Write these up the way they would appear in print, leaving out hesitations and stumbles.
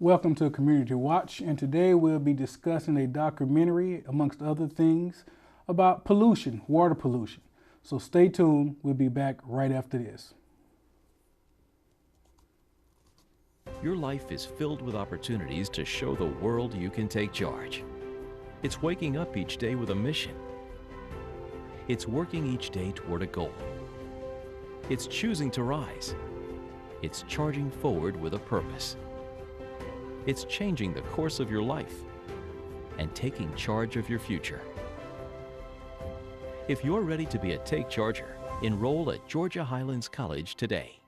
Welcome to Community Watch, and today we'll be discussing a documentary, amongst other things, about pollution, water pollution. So stay tuned, we'll be back right after this. Your life is filled with opportunities to show the world you can take charge. It's waking up each day with a mission. It's working each day toward a goal. It's choosing to rise. It's charging forward with a purpose. It's changing the course of your life and taking charge of your future. If you're ready to be a Take Charger, enroll at Georgia Highlands College today.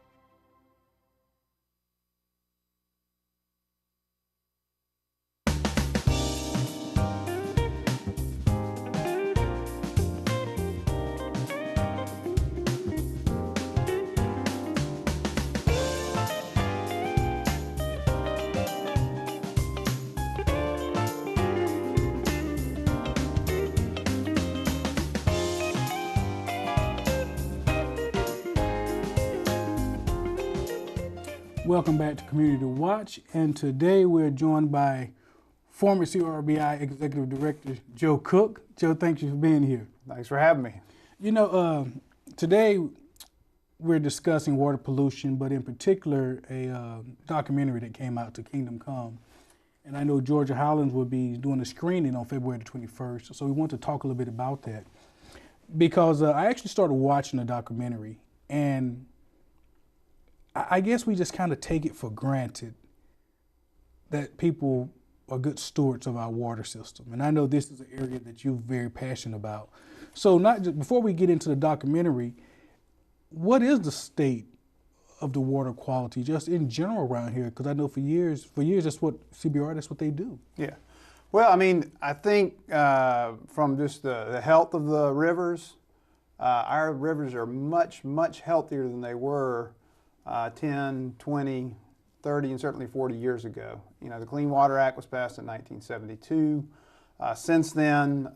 Welcome back to Community Watch, and today we're joined by former CRBI Executive Director Joe Cook. Joe, thank you for being here. Thanks for having me. Today we're discussing water pollution, but in particular a documentary that came out to Kingdom Come. And I know Georgia Highlands will be doing a screening on February the 21st, so we want to talk a little bit about that. Because I actually started watching the documentary, and I guess we just kind of take it for granted that people are good stewards of our water system. And I know this is an area that you're very passionate about. So before we get into the documentary, what is the state of the water quality just in general around here? Because I know for years, that's what CBR, that's what they do. Yeah. Well, I think from just the health of the rivers, our rivers are much, much healthier than they were 10, 20, 30, and certainly 40 years ago. You know, the Clean Water Act was passed in 1972. Since then,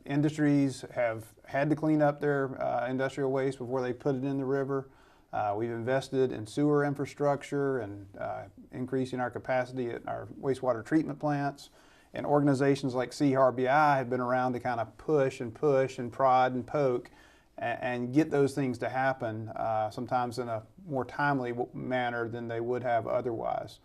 industries have had to clean up their industrial waste before they put it in the river. We've invested in sewer infrastructure and increasing our capacity at our wastewater treatment plants. And organizations like CRBI have been around to kind of push and prod and poke and get those things to happen, sometimes in a more timely manner than they would have otherwise.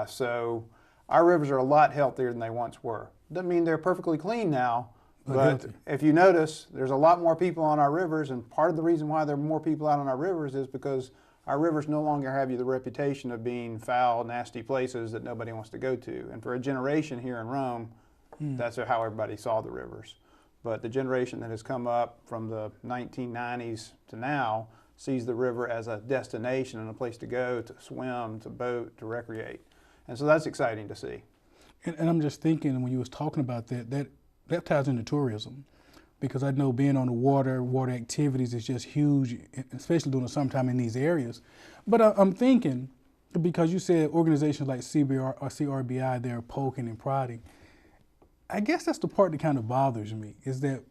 So our rivers are a lot healthier than they once were. Doesn't mean they're perfectly clean now, but if you notice, there's a lot more people on our rivers, and part of the reason why there are more people out on our rivers is because our rivers no longer have the reputation of being foul, nasty places that nobody wants to go to. And for a generation here in Rome, that's how everybody saw the rivers. But the generation that has come up from the 1990s to now sees the river as a destination and a place to go, to swim, to boat, to recreate. And so that's exciting to see. And I'm just thinking, when you was talking about that ties into tourism, because I know being on the water activities is just huge, especially during the summertime in these areas. But I'm thinking, because you said organizations like CBR or CRBI, they're poking and prodding, I guess that's the part that kind of bothers me, is that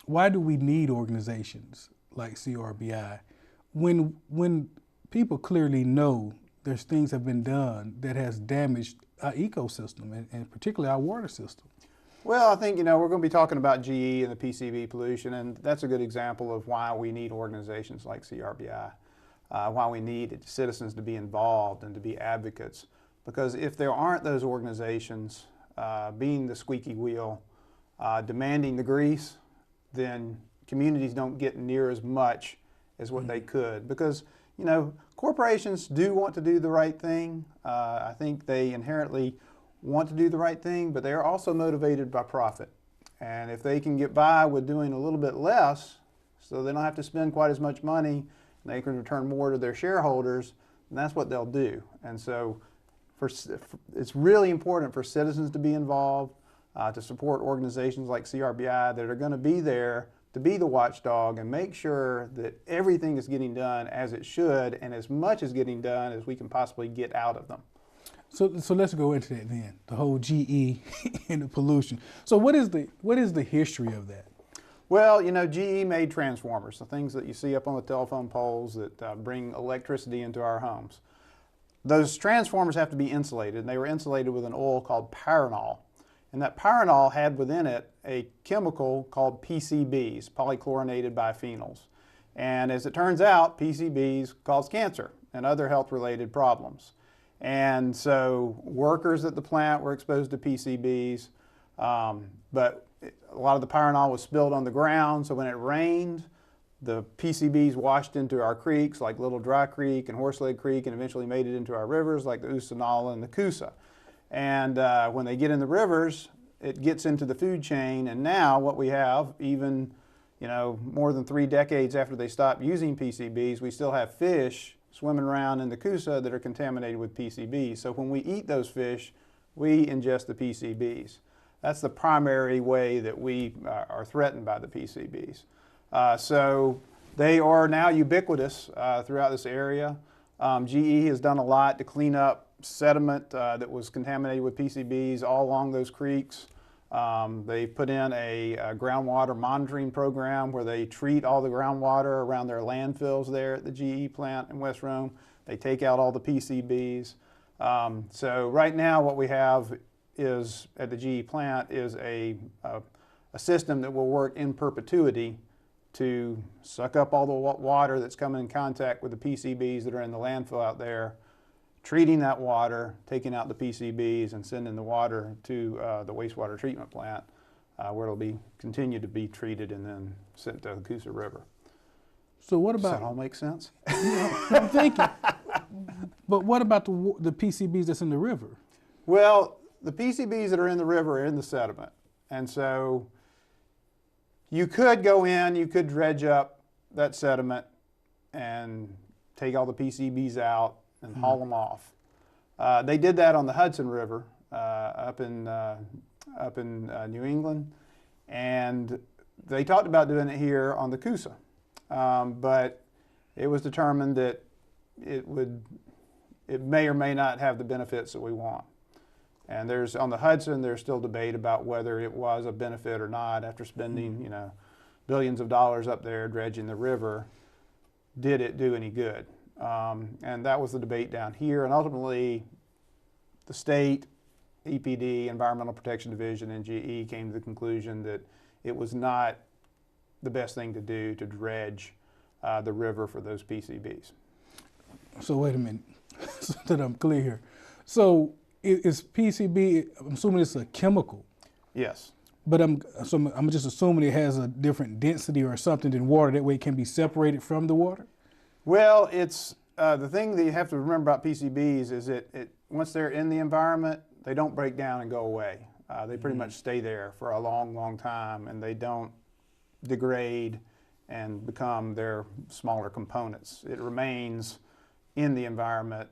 why do we need organizations like CRBI when people clearly know there's things have been done that has damaged our ecosystem and particularly our water system? Well, I think, we're going to be talking about GE and the PCB pollution, and that's a good example of why we need organizations like CRBI, why we need citizens to be involved and to be advocates. Because if there aren't those organizations being the squeaky wheel, demanding the grease, then communities don't get near as much as what they could. Because, corporations do want to do the right thing. I think they inherently want to do the right thing, but they are also motivated by profit. And if they can get by with doing a little bit less, so they don't have to spend quite as much money, and they can return more to their shareholders, then that's what they'll do. And so it's really important for citizens to be involved, to support organizations like CRBI that are going to be there to be the watchdog and make sure that everything is getting done as it should and as much is getting done as we can possibly get out of them. So let's go into that then, the whole GE and the pollution. So what is the history of that? Well, GE made transformers, the things that you see up on the telephone poles that bring electricity into our homes. those transformers have to be insulated, and they were insulated with an oil called Paranol. And that Paranol had within it a chemical called PCBs, polychlorinated biphenyls. And as it turns out, PCBs cause cancer and other health-related problems. And so workers at the plant were exposed to PCBs, but a lot of the Paranol was spilled on the ground, so when it rained, the PCBs washed into our creeks like Little Dry Creek and Horseleg Creek, and eventually made it into our rivers like the Oostenaula and the Coosa. And when they get in the rivers, it gets into the food chain, and now what we have, even more than 3 decades after they stopped using PCBs, we still have fish swimming around in the Coosa that are contaminated with PCBs. So when we eat those fish, we ingest the PCBs. That's the primary way that we are threatened by the PCBs. So they are now ubiquitous throughout this area. GE has done a lot to clean up sediment that was contaminated with PCBs all along those creeks. They put in a groundwater monitoring program where they treat all the groundwater around their landfills there at the GE plant in West Rome. They take out all the PCBs. So right now what we have is at the GE plant is a system that will work in perpetuity to suck up all the water that's coming in contact with the PCBs that are in the landfill out there, treating that water, taking out the PCBs, and sending the water to the wastewater treatment plant where it'll be continue to be treated and then sent to the Coosa River. So what Does about? that all make sense? I'm thinking. But what about the PCBs that's in the river? Well, the PCBs that are in the river are in the sediment, and so you could go in, you could dredge up that sediment and take all the PCBs out and haul them off. They did that on the Hudson River up in New England, and they talked about doing it here on the Coosa, but it was determined that it may or may not have the benefits that we want. And on the Hudson, there's still debate about whether it was a benefit or not. After spending, billions of dollars up there dredging the river, did it do any good? And that was the debate down here. And ultimately, the state, EPD, Environmental Protection Division, and GE came to the conclusion that it was not the best thing to do to dredge the river for those PCBs. So wait a minute, so that I'm clear here. So is PCB? I'm assuming it's a chemical. Yes. But I'm just assuming it has a different density or something than water. That way it can be separated from the water. Well, it's the thing that you have to remember about PCBs is once they're in the environment, they don't break down and go away. They pretty much stay there for a long, long time, and they don't degrade and become their smaller components. It remains in the environment,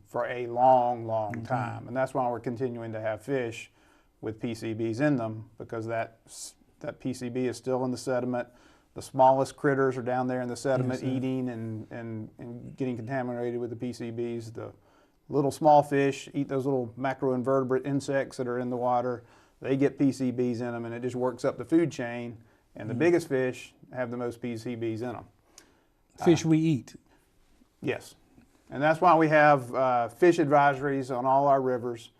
for a long, long time, and that's why we're continuing to have fish with PCBs in them, because that PCB is still in the sediment. The smallest critters are down there in the sediment eating and getting contaminated with the PCBs. The little small fish eat those little macroinvertebrate insects that are in the water. They get PCBs in them, and it just works up the food chain. And the biggest fish have the most PCBs in them. Fish we eat. Yes. And that's why we have fish advisories on all our rivers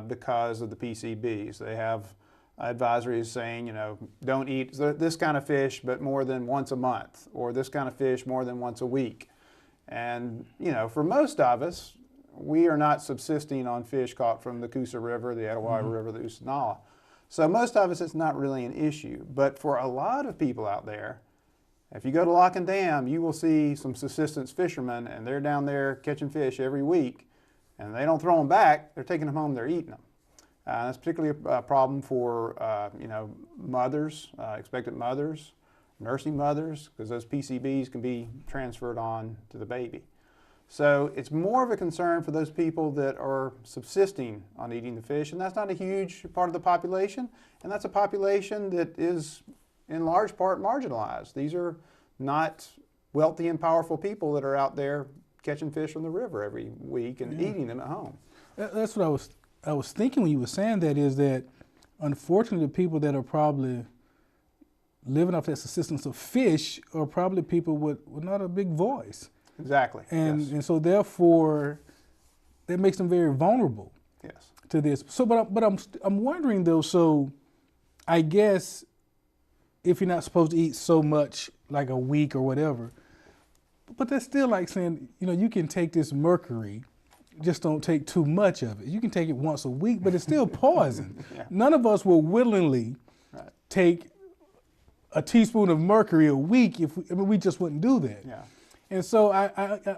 because of the PCBs. They have advisories saying, don't eat this kind of fish but more than once a month, or this kind of fish more than once a week. And, for most of us, we are not subsisting on fish caught from the Coosa River, the Etowah River, the Oostenaula. So most of us, it's not really an issue. But for a lot of people out there, if you go to Lock and Dam, you will see some subsistence fishermen, and they're down there catching fish every week, and they don't throw them back. They're taking them home, they're eating them. That's particularly a problem for mothers, expectant mothers, nursing mothers, because those PCBs can be transferred on to the baby. So it's more of a concern for those people that are subsisting on eating the fish, and that's not a huge part of the population, and that's a population that is in large part marginalized. These are not wealthy and powerful people that are out there catching fish from the river every week and eating them at home. That's what I was thinking when you were saying that, is that unfortunately the people that are probably living off that subsistence of fish are probably people with not a big voice. Exactly. And Yes. and so therefore, that makes them very vulnerable Yes. to this. So, I'm wondering though. So, I guess if you're not supposed to eat so much, like a week or whatever, but that's still like saying, you can take this mercury, just don't take too much of it. You can take it once a week, but it's still poison. Yeah. None of us will willingly Right. take a teaspoon of mercury a week we just wouldn't do that. Yeah. And so I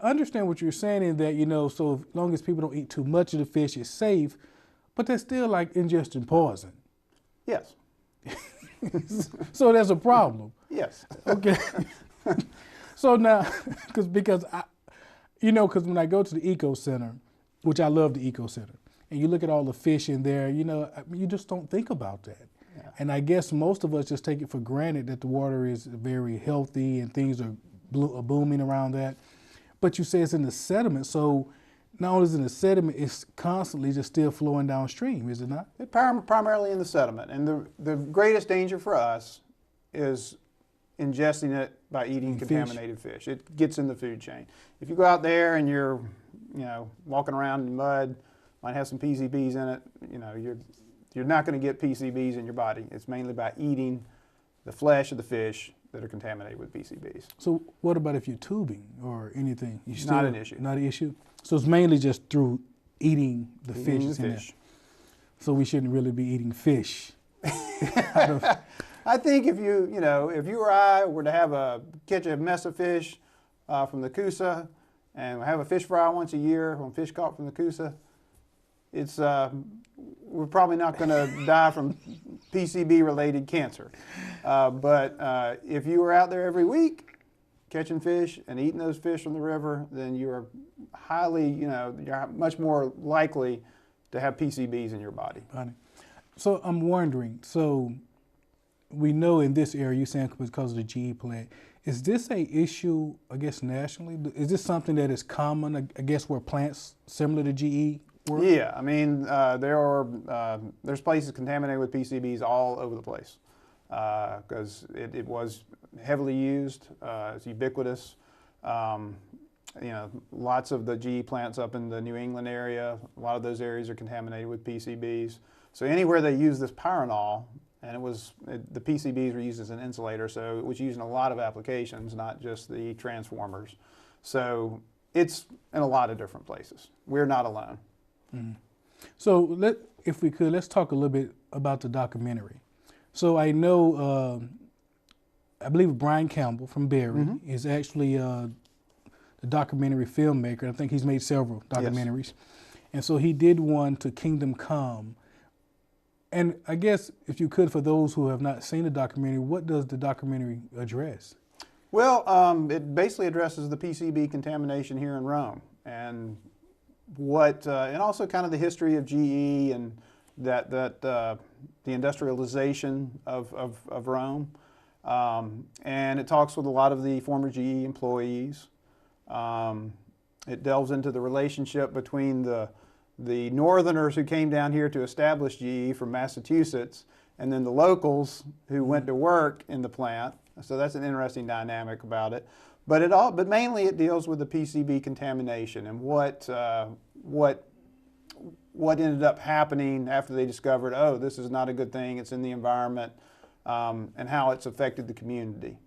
understand what you're saying in that, so as long as people don't eat too much of the fish, it's safe, but that's still like ingesting poison. Yes. So there's a problem. Yes. Okay. So now, because when I go to the Eco Center, which I love the Eco Center, and you look at all the fish in there, you just don't think about that. Yeah. And I guess most of us just take it for granted that the water is very healthy and things are booming around that. But you say it's in the sediment, so not only is it in the sediment, it's constantly just still flowing downstream, is it not? Primarily in the sediment. And the greatest danger for us is ingesting it by eating contaminated fish. It gets in the food chain. If you go out there and you're, walking around in mud, might have some PCBs in it, you're not going to get PCBs in your body. It's mainly by eating the flesh of the fish that are contaminated with PCBs. So what about if you're tubing or anything? Not an issue. Not an issue? So it's mainly just through eating the fish. Eating that's the in there. fish. So we shouldn't really be eating fish. I think if you or I were to catch a mess of fish from the Coosa and have a fish fry once a year on fish caught from the Coosa, we're probably not going to die from PCB-related cancer. But if you were out there every week catching fish and eating those fish from the river, then you are you're much more likely to have PCBs in your body. So I'm wondering, we know in this area, you're saying because of the GE plant, is this a issue, I guess, nationally? Is this something that is common, I guess, where plants similar to GE work? Yeah, I mean, there's places contaminated with PCBs all over the place because it was heavily used. It's ubiquitous. Lots of the GE plants up in the New England area, a lot of those areas are contaminated with PCBs. So anywhere they use this pyranol, and the PCBs were used as an insulator, so it was used in a lot of applications, not just the transformers. So it's in a lot of different places. We're not alone. Mm-hmm. So if we could, let's talk a little bit about the documentary. So I know, I believe Brian Campbell from Berry is actually the documentary filmmaker. I think he's made several documentaries. Yes. And so he did one to Kingdom Come. And I guess if you could, for those who have not seen the documentary, what does the documentary address? Well, it basically addresses the PCB contamination here in Rome and and also kind of the history of GE and the industrialization of Rome. And it talks with a lot of the former GE employees. It delves into the relationship between the northerners who came down here to establish GE from Massachusetts and then the locals who went to work in the plant. So that's an interesting dynamic about it. But mainly it deals with the PCB contamination and what ended up happening after they discovered, oh, this is not a good thing, it's in the environment, and how it's affected the community.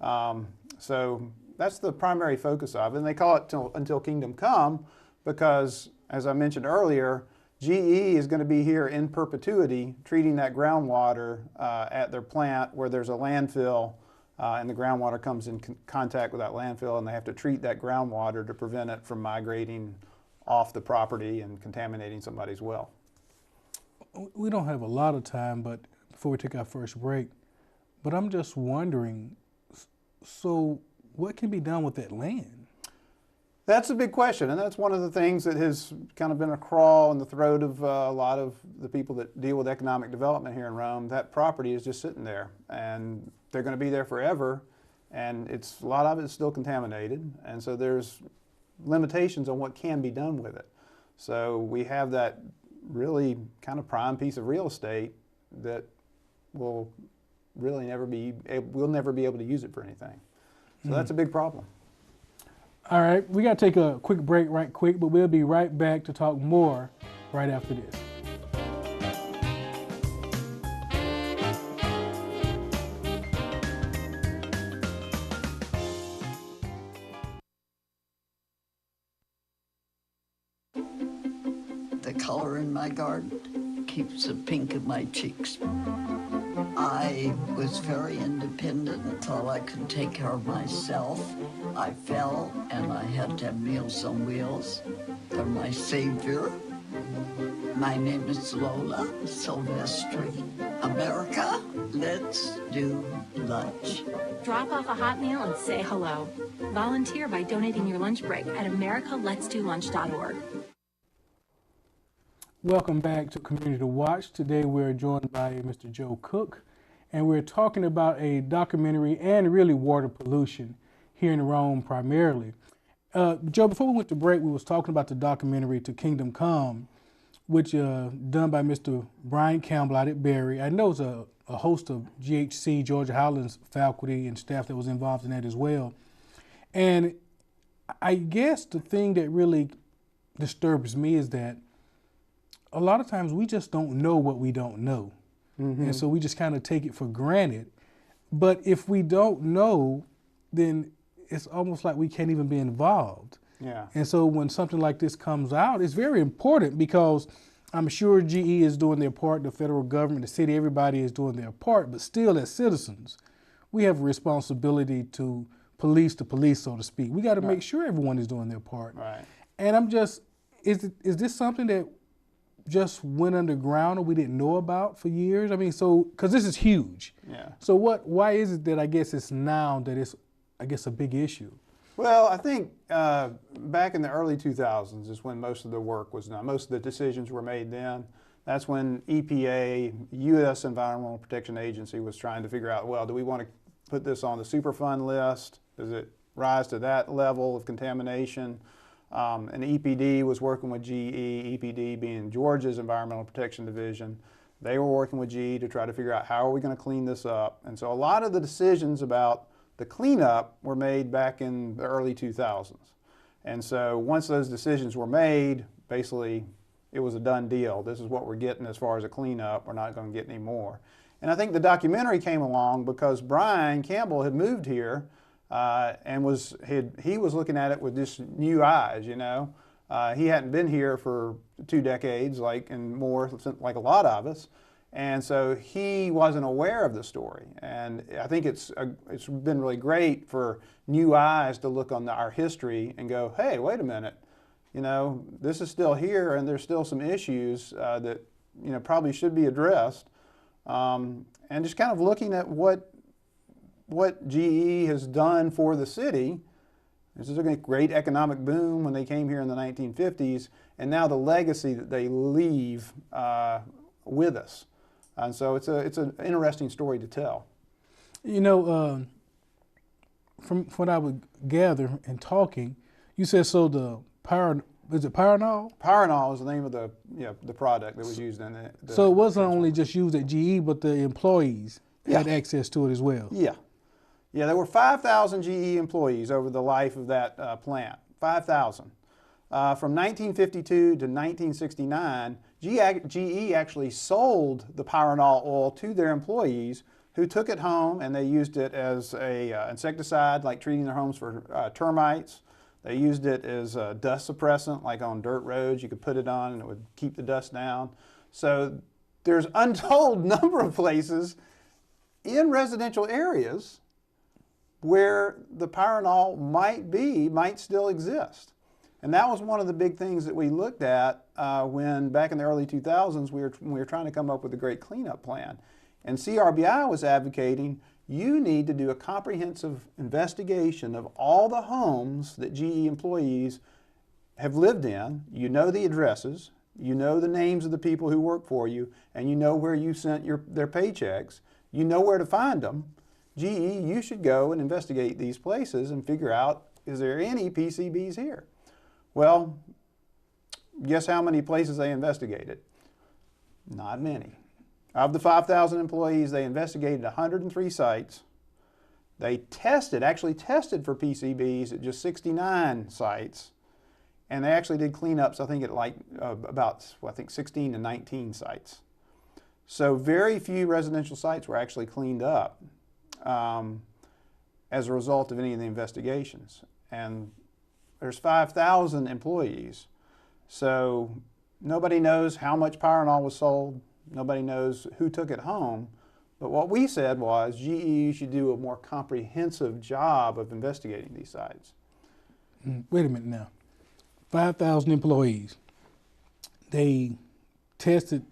So that's the primary focus of it. And they call it Until Kingdom Come because, as I mentioned earlier, GE is going to be here in perpetuity treating that groundwater at their plant where there's a landfill and the groundwater comes in contact with that landfill and they have to treat that groundwater to prevent it from migrating off the property and contaminating somebody's well. We don't have a lot of time, but before we take our first break, but I'm just wondering, so what can be done with that land? That's a big question, and that's one of the things that has kind of been a crawl in the throat of a lot of the people that deal with economic development here in Rome. That property is just sitting there, and they're going to be there forever, and a lot of it is still contaminated, and so there's limitations on what can be done with it. So we have that really kind of prime piece of real estate that will really we'll never be able to use it for anything. So that's a big problem. All right, we got to take a quick break right quick, but we'll be right back to talk more right after this. The color in my garden keeps the pink in my cheeks. I was very independent and thought I could take care of myself. I fell and I had to have Meals on Wheels. They're my savior. My name is Lola Silvestri. America, let's do lunch. Drop off a hot meal and say hello. Volunteer by donating your lunch break at americaletsdolunch.org. Welcome back to Community to Watch. Today we're joined by Mr. Joe Cook, and we're talking about a documentary and really water pollution here in Rome primarily. Joe, before we went to break, we was talking about the documentary To Kingdom Come, which done by Mr. Brian Campbell out at Berry. I know it's a host of GHC, Georgia Highlands faculty and staff that was involved in that as well. And I guess the thing that really disturbs me is that a lot of times we just don't know what we don't know. Mm-hmm. And so we just kind of take it for granted. But if we don't know, then it's almost like we can't even be involved. Yeah. And so when something like this comes out, it's very important because I'm sure GE is doing their part, the federal government, the city, everybody is doing their part, but still as citizens, we have a responsibility to police the police, so to speak. We got to make sure everyone is doing their part. Right. And I'm just, is this something that just went underground or we didn't know about for years? I mean, so, because this is huge. Yeah. So why is it that I guess it's now that it's, I guess, a big issue? Well, I think back in the early 2000s is when most of the work was done. Most of the decisions were made then. That's when EPA, U.S. Environmental Protection Agency, was trying to figure out, well, do we want to put this on the Superfund list? Does it rise to that level of contamination? And EPD was working with GE, EPD being Georgia's Environmental Protection Division. They were working with GE to try to figure out how are we going to clean this up. And so a lot of the decisions about the cleanup were made back in the early 2000s. And so once those decisions were made, basically it was a done deal. This is what we're getting as far as a cleanup. We're not going to get any more. And I think the documentary came along because Brian Campbell had moved here and he was looking at it with just new eyes, you know. He hadn't been here for 2 decades, like a lot of us. And so he wasn't aware of the story. And I think it's been really great for new eyes to look on our history and go, hey, wait a minute, you know, this is still here and there's still some issues that, you know, probably should be addressed. And just kind of looking at what GE has done for the city. This is a great economic boom when they came here in the 1950s, and now the legacy that they leave with us. And so it's an interesting story to tell. You know, from what I would gather in talking, you said so the is it Pyranol? Pyranol is the name of the product that was used in it. So it wasn't only just used at GE, but the employees had access to it as well. Yeah. Yeah, there were 5,000 GE employees over the life of that plant, 5,000. From 1952 to 1969, GE actually sold the Pyranol oil to their employees who took it home and they used it as a insecticide, like treating their homes for termites. They used it as a dust suppressant, like on dirt roads. You could put it on and it would keep the dust down. So there's untold number of places in residential areas where the Pyranol might still exist. And that was one of the big things that we looked at when back in the early 2000s we were trying to come up with a great cleanup plan. And CRBI was advocating you need to do a comprehensive investigation of all the homes that GE employees have lived in. You know the addresses, you know the names of the people who work for you, and you know where you sent their paychecks. You know where to find them. GE, you should go and investigate these places and figure out, is there any PCBs here? Well, guess how many places they investigated? Not many. Of the 5,000 employees, they investigated 103 sites. They actually tested for PCBs at just 69 sites, and they actually did cleanups, I think, at like about, well, I think 16 to 19 sites. So very few residential sites were actually cleaned up as a result of any of the investigations. And there's 5,000 employees. So nobody knows how much Pyranol was sold. Nobody knows who took it home. But what we said was, GE should do a more comprehensive job of investigating these sites. Wait a minute now. 5,000 employees. They tested,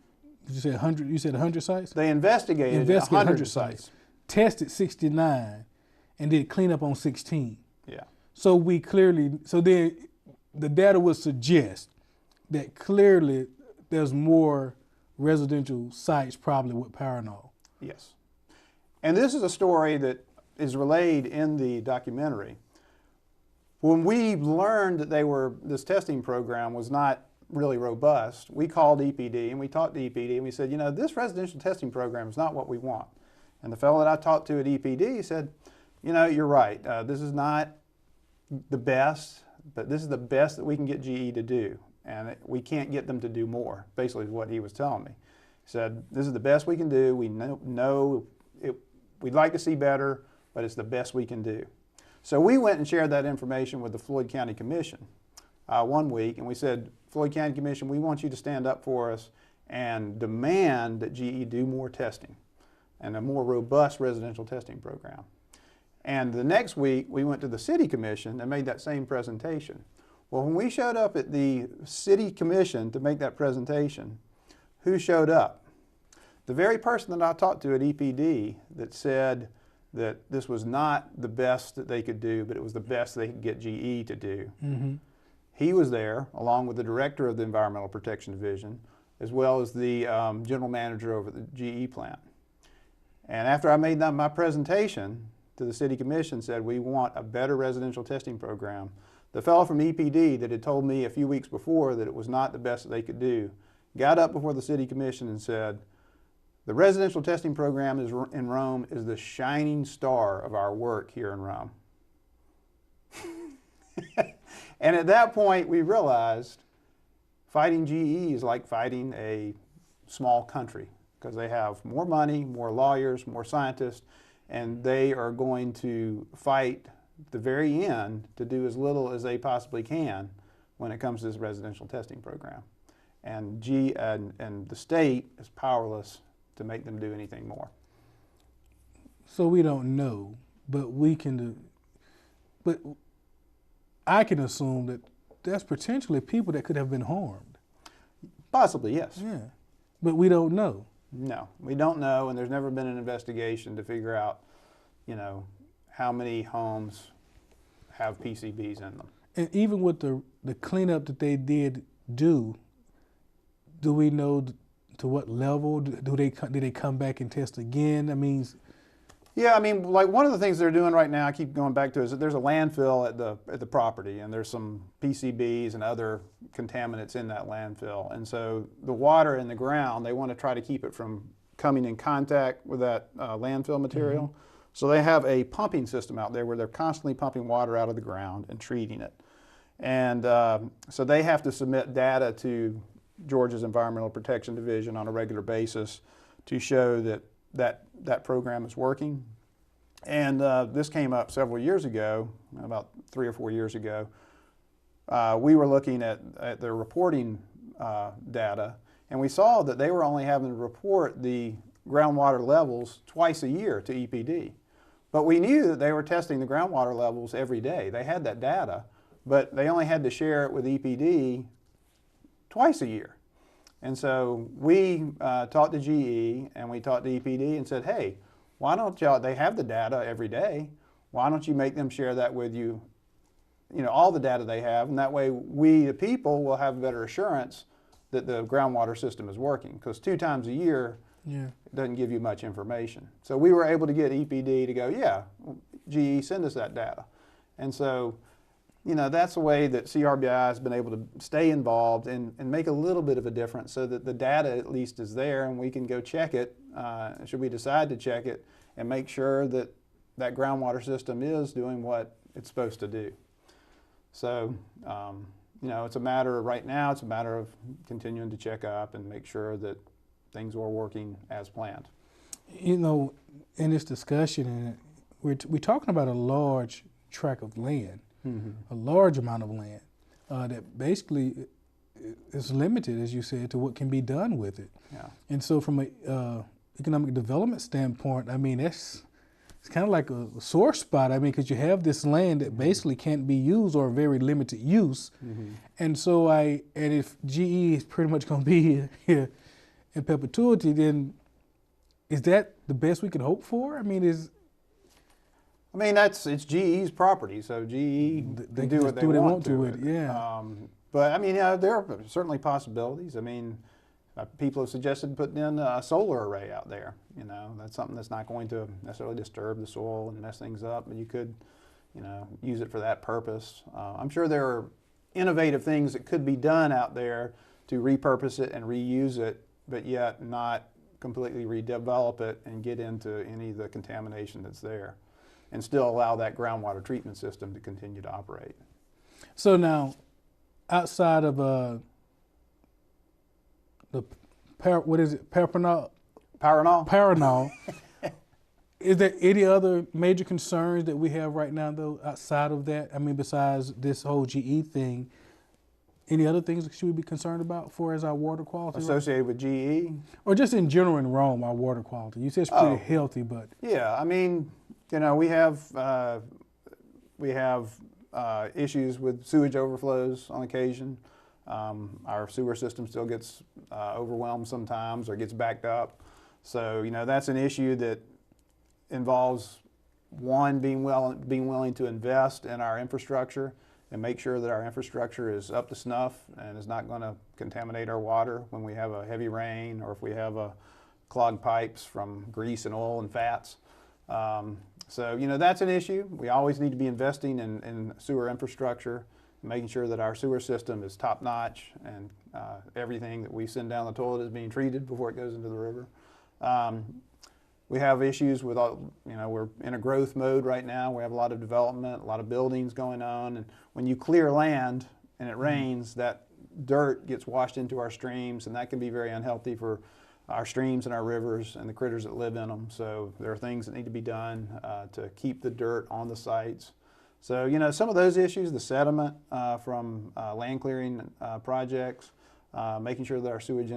you said 100, you said 100 sites? They investigated 100 sites. Tested 69 and did cleanup on 16. Yeah. So we clearly, so then the data would suggest that clearly there's more residential sites probably with Pyranol. Yes. And this is a story that is relayed in the documentary. When we learned that this testing program was not really robust, we called EPD and we talked to EPD and we said, you know, this residential testing program is not what we want. And the fellow that I talked to at EPD said, you know, you're right. This is not the best, but this is the best that we can get GE to do. And we can't get them to do more, basically is what he was telling me. He said, this is the best we can do. We know we'd like to see better, but it's the best we can do. So we went and shared that information with the Floyd County Commission one week, and we said, Floyd County Commission, we want you to stand up for us and demand that GE do more testing and a more robust residential testing program. And the next week, we went to the City Commission and made that same presentation. Well, when we showed up at the City Commission to make that presentation, who showed up? The very person that I talked to at EPD that said that this was not the best that they could do, but it was the best they could get GE to do. Mm-hmm. He was there, along with the director of the Environmental Protection Division, as well as the general manager over the GE plant. And after I made my presentation to the City Commission, said we want a better residential testing program, the fellow from EPD that had told me a few weeks before that it was not the best that they could do, got up before the City Commission and said, the residential testing program in Rome is the shining star of our work here in Rome. And at that point, we realized fighting GE is like fighting a small country because they have more money, more lawyers, more scientists, and they are going to fight the very end to do as little as they possibly can when it comes to this residential testing program. And the state is powerless to make them do anything more. So we don't know, but we can do, but I can assume that there's potentially people that could have been harmed. Possibly, yes. Yeah, but we don't know. No, we don't know, and there's never been an investigation to figure out, you know, how many homes have PCBs in them. And even with the cleanup that they did do we know to what level? Did they come back and test again? I mean, yeah, I mean, like one of the things they're doing right now, I keep going back to, is that there's a landfill at the property, and there's some PCBs and other contaminants in that landfill. And so the water in the ground, they want to try to keep it from coming in contact with that landfill material. Mm-hmm. So they have a pumping system out there where they're constantly pumping water out of the ground and treating it. And so they have to submit data to Georgia's Environmental Protection Division on a regular basis to show that program is working. And this came up several years ago, about 3 or 4 years ago. We were looking at their reporting data, and we saw that they were only having to report the groundwater levels twice a year to EPD. But we knew that they were testing the groundwater levels every day. They had that data, but they only had to share it with EPD twice a year. And so we talked to GE and we talked to EPD and said, hey, why don't y'all, they have the data every day, why don't you make them share that with you, all the data they have, and that way we, the people, will have better assurance that the groundwater system is working, because 2 times a year, it doesn't give you much information. So we were able to get EPD to go, yeah, GE, send us that data. And so, that's the way that CRBI has been able to stay involved and make a little bit of a difference so that the data at least is there and we can go check it, should we decide to check it, and make sure that that groundwater system is doing what it's supposed to do. So, you know, it's a matter of, right now, it's a matter of continuing to check up and make sure that things are working as planned. You know, in this discussion, and we're talking about a large tract of land, a large amount of land that basically is limited, as you said, to what can be done with it. Yeah. And so, from a economic development standpoint, I mean, it's kind of like a sore spot. I mean, because you have this land that basically can't be used or very limited use. And so, and if GE is pretty much going to be here in perpetuity, then is that the best we can hope for? I mean, it's GE's property, so GE can do what they want to with it. Yeah. But I mean, yeah, there are certainly possibilities. I mean, people have suggested putting in a solar array out there. You know, that's something that's not going to necessarily disturb the soil and mess things up, but you could, you know, use it for that purpose. I'm sure there are innovative things that could be done out there to repurpose it and reuse it, but yet not completely redevelop it and get into any of the contamination that's there, and still allow that groundwater treatment system to continue to operate. So now, outside of what is it, Paranol? Paranol. Is there any other major concerns that we have right now, though, outside of that? I mean, besides this whole GE thing, any other things that should we be concerned about for as our water quality? Associated with GE? Or just in general in Rome, our water quality? You said it's pretty healthy, but... Yeah, I mean, you know, we have issues with sewage overflows on occasion. Our sewer system still gets overwhelmed sometimes or gets backed up. So, you know, that's an issue that involves, one, being willing to invest in our infrastructure and make sure that our infrastructure is up to snuff and is not going to contaminate our water when we have a heavy rain or if we have clogged pipes from grease and oil and fats. So, you know, that's an issue. We always need to be investing in sewer infrastructure, making sure that our sewer system is top notch and everything that we send down the toilet is being treated before it goes into the river. We have issues with, you know, we're in a growth mode right now. We have a lot of development, a lot of buildings going on. And when you clear land and it rains, that dirt gets washed into our streams, and that can be very unhealthy for our streams and our rivers and the critters that live in them. So there are things that need to be done to keep the dirt on the sites. So, you know, some of those issues, the sediment from land clearing projects, making sure that our sewage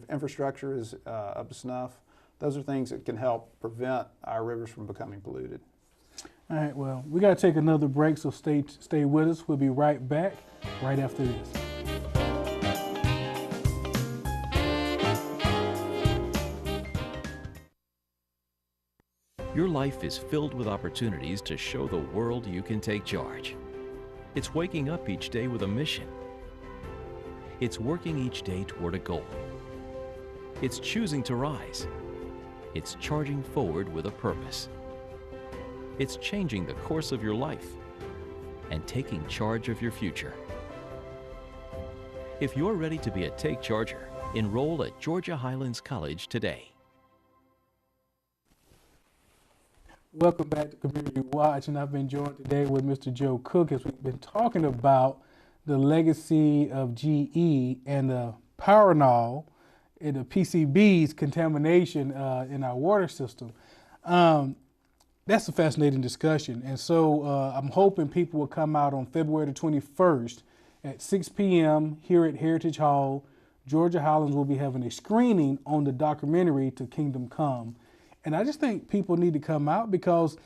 infrastructure is up to snuff, those are things that can help prevent our rivers from becoming polluted. All right, well, we got to take another break, so stay with us. We'll be right back right after this. Your life is filled with opportunities to show the world you can take charge. It's waking up each day with a mission. It's working each day toward a goal. It's choosing to rise. It's charging forward with a purpose. It's changing the course of your life and taking charge of your future. If you're ready to be a Take Charger, enroll at Georgia Highlands College today. Welcome back to Community Watch, and I've been joined today with Mr. Joe Cook as we've been talking about the legacy of GE and the Paranol and the PCB's contamination in our water system. That's a fascinating discussion, and so I'm hoping people will come out on February the 21st at 6 p.m. here at Heritage Hall. Georgia Highlands will be having a screening on the documentary To Kingdom Come. And I just think people need to come out because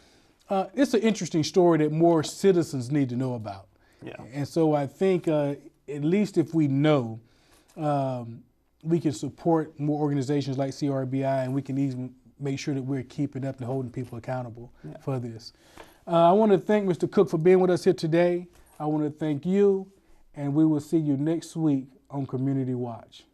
it's an interesting story that more citizens need to know about. Yeah. And so I think at least if we know, we can support more organizations like CRBI, and we can even make sure that we're keeping up and holding people accountable for this. I want to thank Mr. Cook for being with us here today. I want to thank you, and we will see you next week on Community Watch.